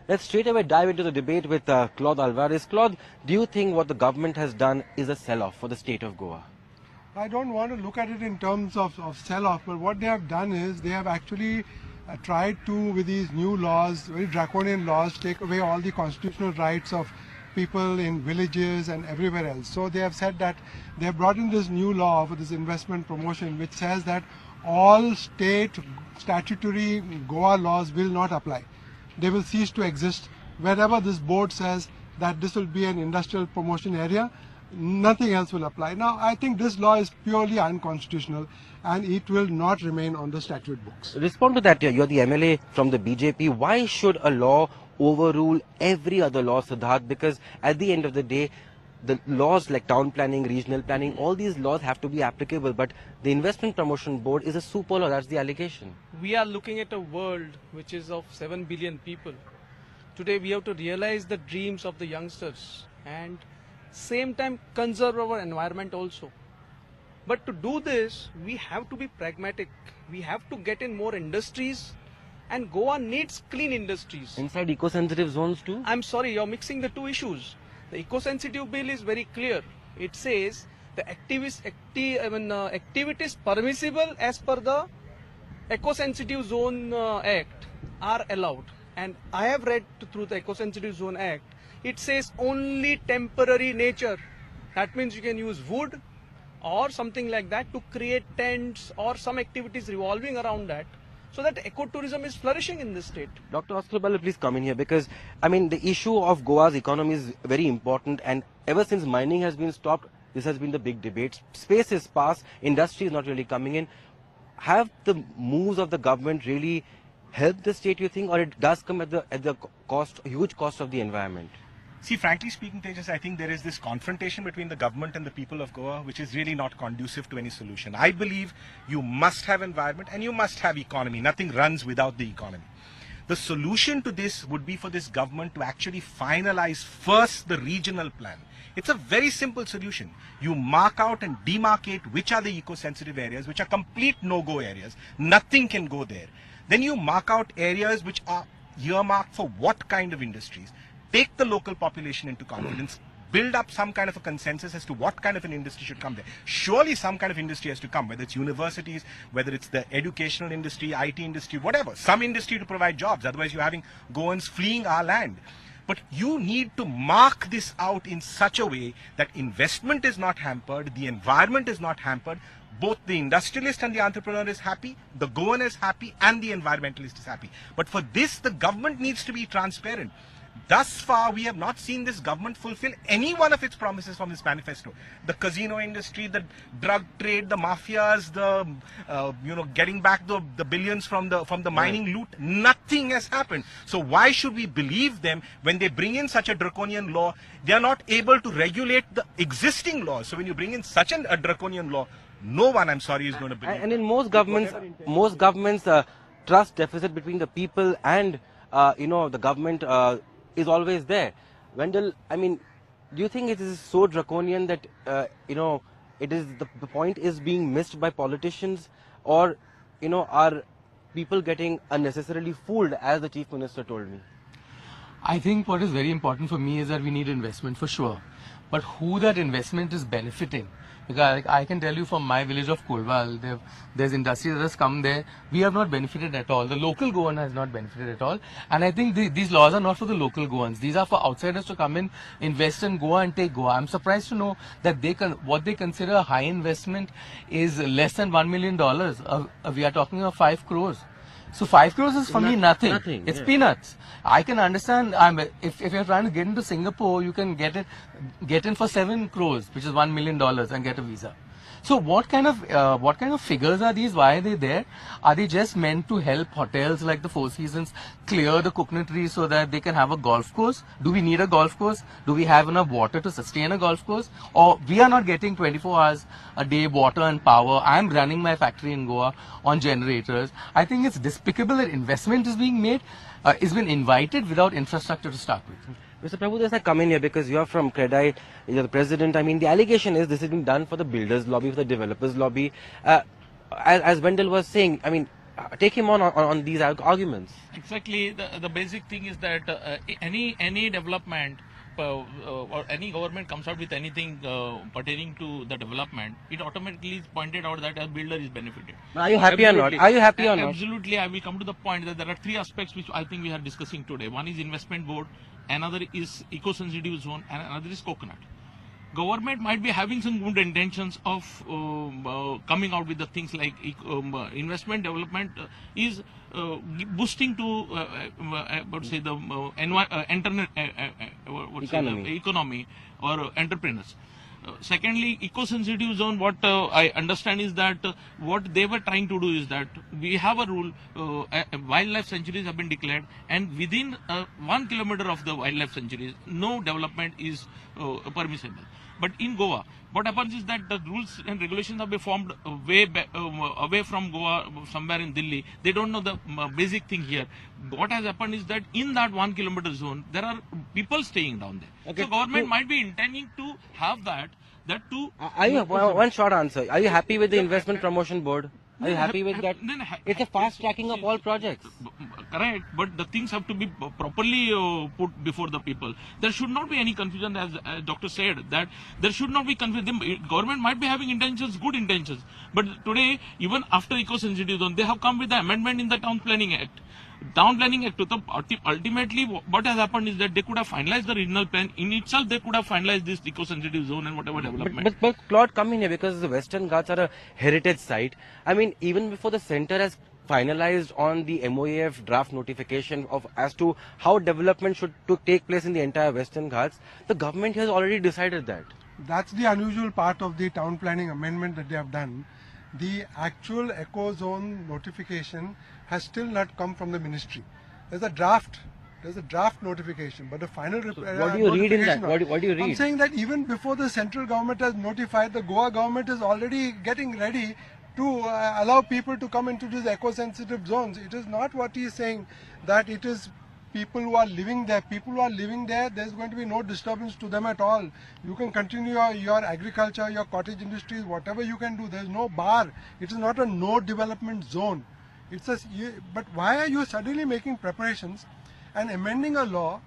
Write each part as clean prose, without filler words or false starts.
Let's straight away dive into the debate with Claude Alvarez. Claude, do you think what the government has done is a sell-off for the state of Goa? I don't want to look at it in terms of sell-off, but what they have done is they have actually tried to, with these new laws, very draconian laws, take away all the constitutional rights of people in villages and everywhere else. So they have said that they have brought in this new law for this investment promotion, which says that all state statutory Goa laws will not apply. They will cease to exist. Wherever this board says that this will be an industrial promotion area, nothing else will apply. Now, I think this law is purely unconstitutional and it will not remain on the statute books. Respond to that. You're the MLA from the BJP. Why should a law overrule every other law, Siddharth? Because at the end of the day, the laws like town planning, regional planning, all these laws have to be applicable. But the Investment Promotion Board is a super law. That's the allegation. We are looking at a world which is of 7 billion people. Today we have to realize the dreams of the youngsters and same time conserve our environment also. But to do this, we have to be pragmatic. We have to get in more industries, and Goa needs clean industries. Inside eco-sensitive zones too? I'm sorry, you're mixing the two issues. The eco-sensitive bill is very clear. It says the activities permissible as per the Eco-Sensitive Zone Act are allowed. And I have read through the Eco-Sensitive Zone Act. It says only temporary nature. That means you can use wood or something like that to create tents or some activities revolving around that, so that ecotourism is flourishing in this state. Dr. Oscar Bala, please come in here, because I mean the issue of Goa's economy is very important, and ever since mining has been stopped, this has been the big debate. Space is sparse, industry is not really coming in. Have the moves of the government really helped the state, you think, or it does come at the cost, huge cost of the environment? See, frankly speaking, Tejas, I think there is this confrontation between the government and the people of Goa, which is really not conducive to any solution. I believe you must have environment and you must have economy. Nothing runs without the economy. The solution to this would be for this government to actually finalize first the regional plan. It's a very simple solution. You mark out and demarcate which are the eco-sensitive areas, which are complete no-go areas. Nothing can go there. Then you mark out areas which are earmarked for what kind of industries. Take the local population into confidence, build up some kind of a consensus as to what kind of an industry should come there. Surely some kind of industry has to come, whether it's universities, whether it's the educational industry, IT industry, whatever. Some industry to provide jobs, otherwise you're having Goans fleeing our land. But you need to mark this out in such a way that investment is not hampered, the environment is not hampered, both the industrialist and the entrepreneur is happy, the Goan is happy, and the environmentalist is happy. But for this, the government needs to be transparent. Thus far, we have not seen this government fulfill any one of its promises from this manifesto. The casino industry, the drug trade, the mafias, the getting back the billions from the mining loot, nothing has happened. So why should we believe them when they bring in such a draconian law? They are not able to regulate the existing laws. So when you bring in such a draconian law, no one, I'm sorry, is going to believe. And in most governments, trust deficit between the people and the government is always there. Wendell, I mean, do you think it is so draconian that it is the point is being missed by politicians, or are people getting unnecessarily fooled, as the Chief Minister told me? I think what is very important for me is that we need investment for sure, but who that investment is benefiting. Because I can tell you from my village of Kolwal, there's industry that has come there. We have not benefited at all. The local Goan has not benefited at all. And I think these laws are not for the local Goans. These are for outsiders to come in, invest in Goa and take Goa. I'm surprised to know that what they consider a high investment is less than $1 million. We are talking of 5 crores. So 5 crores is for me nothing. It's peanuts. I can understand. If you're trying to get into Singapore, you can get in for 7 crores, which is $1 million, and get a visa. So what kind of figures are these? Why are they there? Are they just meant to help hotels like the Four Seasons clear the coconut trees so that they can have a golf course? Do we need a golf course? Do we have enough water to sustain a golf course? Or we are not getting 24 hours a day water and power? I'm running my factory in Goa on generators. I think it's despicable that investment is being made, is been invited without infrastructure to start with. Mr. Prabhu Desai, come in here because you are from Credite, you're the president. I mean, the allegation is this has been done for the builders' lobby, for the developers' lobby. As Wendell was saying, I mean, take him on these arguments. Exactly. The basic thing is that any development or any government comes out with anything pertaining to the development, it automatically is pointed out that a builder is benefited. Are you happy or not? Are you happy or not? Absolutely. I will come to the point that there are three aspects which I think we are discussing today. One is investment board, another is eco-sensitive zone, and another is coconut. Government might be having some good intentions of coming out with the things like investment development is boosting to say the economy or entrepreneurs. Secondly, eco-sensitive zone, what I understand is that what they were trying to do is that we have a rule, wildlife sanctuaries have been declared, and within 1 kilometer of the wildlife sanctuaries, no development is permissible. But in Goa, what happens is that the rules and regulations have been formed away from Goa, somewhere in Delhi. They don't know the basic thing here. What has happened is that in that 1 kilometer zone, there are people staying down there. Okay. So government might be intending to have that to... Are you, one short answer. Are you happy with the investment promotion board? Are you happy with that? It's a fast tracking of all projects. Correct, but the things have to be properly put before the people. There should not be any confusion, as Doctor said, that there should not be confusion. The government might be having intentions, good intentions, but today, even after eco-sensitive zone, they have come with the amendment in the Town Planning Act. Town Planning Act, ultimately what has happened is that they could have finalized the regional plan. In itself, they could have finalized this eco-sensitive zone and whatever development. But Claude, come in here, because the Western Ghats are a heritage site. I mean, even before the centre has finalized on the MOAF draft notification of as to how development should take place in the entire Western Ghats, the government has already decided that. That's the unusual part of the town planning amendment that they have done. The actual eco zone notification has still not come from the ministry. There's a draft notification, but the final what do you read in that? What do you read? I'm saying that even before the central government has notified, the Goa government is already getting ready to allow people to come into these eco-sensitive zones. It is not what he is saying, that it is people who are living there. People who are living there, there's going to be no disturbance to them at all. You can continue your agriculture, your cottage industries, whatever you can do. There's no bar. It is not a no development zone. It's a, but why are you suddenly making preparations and amending a law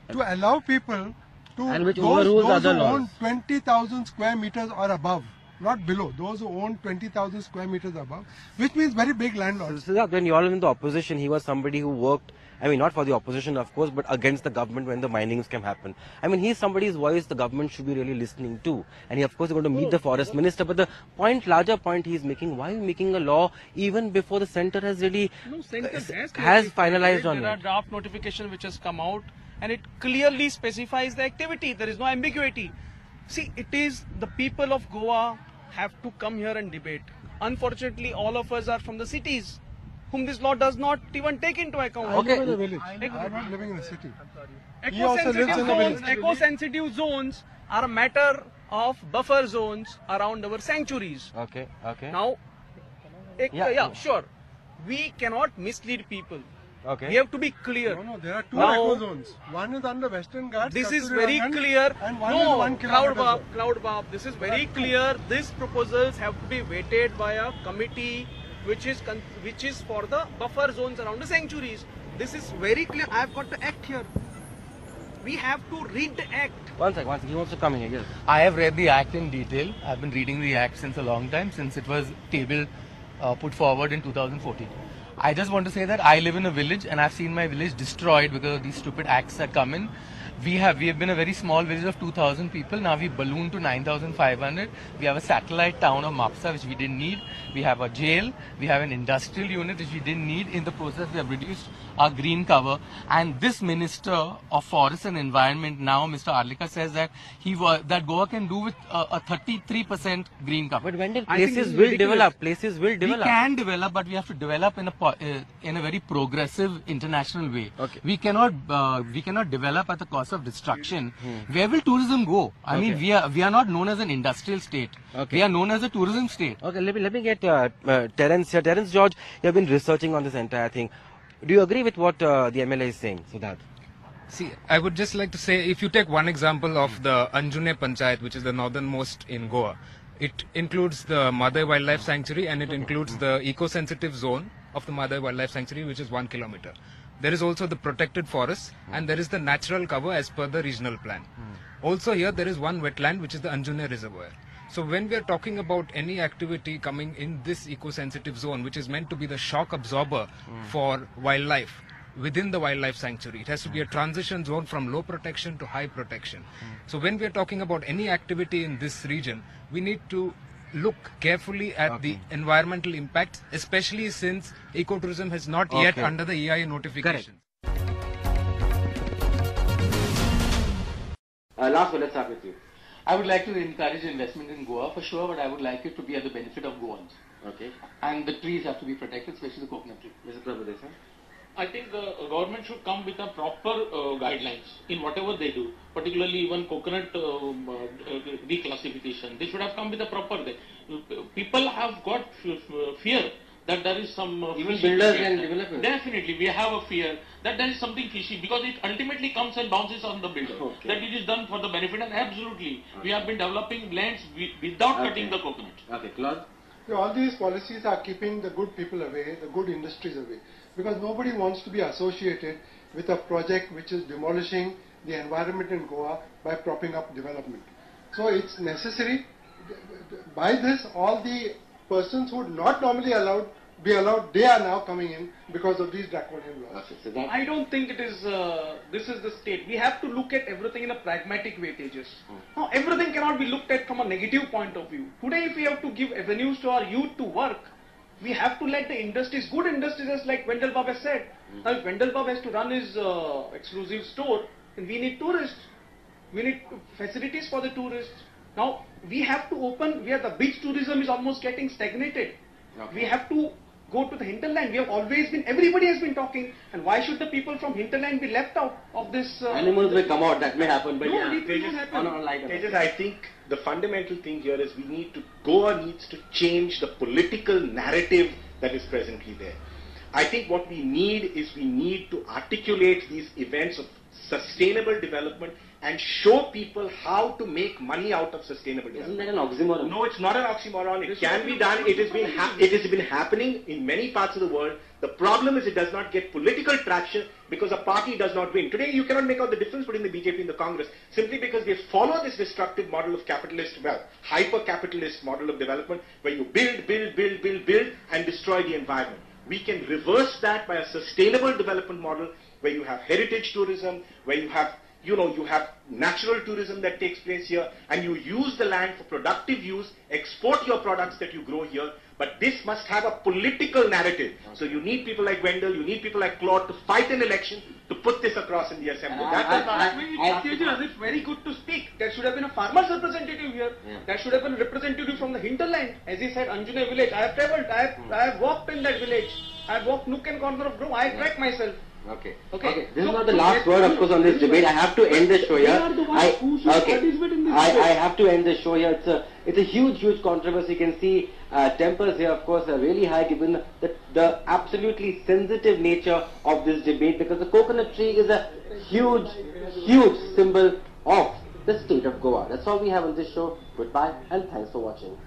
to allow people to, and which those overrules who other laws, own 20,000 square meters or above, not below, those who own 20,000 square meters above, which means very big landlords. So when you all in the opposition, he was somebody who worked, I mean, not for the opposition, of course, but against the government when the minings can happen. I mean, he's somebody's voice the government should be really listening to. And he, of course, is going to meet the forest minister. But the larger point he's making, why are you making a law even before the centre has really has finalized on it? There are draft notification which has come out, and it clearly specifies the activity. There is no ambiguity. See, it is the people of Goa have to come here and debate. Unfortunately, all of us are from the cities, whom this law does not even take into account. I live in a village. I'm not living in a city. He also lives in a village. Eco-sensitive zones are a matter of buffer zones around our sanctuaries. Okay. Now, sure. We cannot mislead people. Okay. We have to be clear. No, there are two eco zones. One is under Western Ghats. This is very clear. And one is 1 kilometer. Cloud, this is very clear. These proposals have to be weighted by a committee which is for the buffer zones around the sanctuaries. This is very clear. I have got the act here. We have to read the act. One second. He wants to come in here. Yes. I have read the act in detail. I've been reading the act since a long time, since it was tabled, put forward in 2014. I just want to say that I live in a village and I've seen my village destroyed because of these stupid acts that come in. We have been a very small village of 2,000 people. Now we ballooned to 9,500. We have a satellite town of Mapsa, which we didn't need. We have a jail. We have an industrial unit, which we didn't need. In the process, we have reduced our green cover. And this Minister of Forest and Environment now, Mr. Arlika, says that that Goa can do with a 33% green cover. But when places will develop, We can develop, but we have to develop in a very progressive international way. Okay. We cannot develop at the cost of destruction. Where will tourism go? I mean, we are not known as an industrial state. Okay. We are known as a tourism state. Okay, let me get Terence here. Terence George, you have been researching on this entire thing. Do you agree with what the MLA is saying, Siddharth? See, I would just like to say, if you take one example of the Anjune Panchayat, which is the northernmost in Goa, it includes the Madai Wildlife Sanctuary and it includes the eco-sensitive zone of the Madai Wildlife Sanctuary, which is 1 kilometer. There is also the protected forest, and there is the natural cover as per the regional plan. Also here there is one wetland, which is the Anjune Reservoir. So when we are talking about any activity coming in this eco-sensitive zone, which is meant to be the shock absorber for wildlife, within the wildlife sanctuary, it has to be a transition zone from low protection to high protection. So when we are talking about any activity in this region, we need to look carefully at the environmental impacts, especially since ecotourism has not yet under the EIA notification. Last one, let's start with you. I would like to encourage investment in Goa for sure, but I would like it to be at the benefit of Goans. Okay. And the trees have to be protected, especially the coconut tree. Mr. Prabhudev, sir? I think the government should come with a proper guidelines in whatever they do, particularly even coconut reclassification. They should have come with a proper. People have got fear that there is some even builders and developers. Definitely, we have a fear that there is something fishy because it ultimately comes and bounces on the builder. That it is done for the benefit, and absolutely, we have been developing lands without cutting the coconut. Okay, Claude? All these policies are keeping the good people away, the good industries away, because nobody wants to be associated with a project which is demolishing the environment in Goa by propping up development. So it's necessary. By this, all the persons who would not normally be allowed, they are now coming in because of these draconian laws. I don't think it is, this is the state. We have to look at everything in a pragmatic way, Tejas. Now, everything cannot be looked at from a negative point of view. Today, if we have to give avenues to our youth to work, we have to let the industries, good industries, as like Wendell Bob has said. Now, if Wendell Bob has to run his exclusive store, then we need tourists. We need facilities for the tourists. Now, we have to open, the beach tourism is almost getting stagnated. We have to go to the hinterland. We have always been, everybody has been talking, and why should the people from hinterland be left out of this? Animals may come out, that may happen, but no, it will not happen. Tejas, I think the fundamental thing here is Goa needs to change the political narrative that is presently there. I think what we need to articulate these events of sustainable development and show people how to make money out of sustainable development. Isn't that an oxymoron? No, it's not an oxymoron. It can be done. It has been happening in many parts of the world. The problem is it does not get political traction because a party does not win. Today you cannot make out the difference between the BJP and the Congress simply because they follow this destructive model of hyper-capitalist model of development where you build and destroy the environment. We can reverse that by a sustainable development model where you have heritage tourism, where you have natural tourism that takes place here, and you use the land for productive use, export your products that you grow here, but this must have a political narrative. So you need people like Wendell, you need people like Claude to fight an election to put this across in the assembly. It's very good to speak. There should have been a farmer's representative here. There should have been a representative from the hinterland. As he said, Anjune village. I have traveled, I have walked in that village. I have walked nook and corner of Grove. I have tracked myself. Okay. This is not the last word, of course, on this debate. I have to end the show here. I have to end the show here. It's a huge controversy. You can see tempers here, of course, are really high given the absolutely sensitive nature of this debate, because the coconut tree is a huge symbol of the state of Goa. That's all we have on this show. Goodbye and thanks for watching.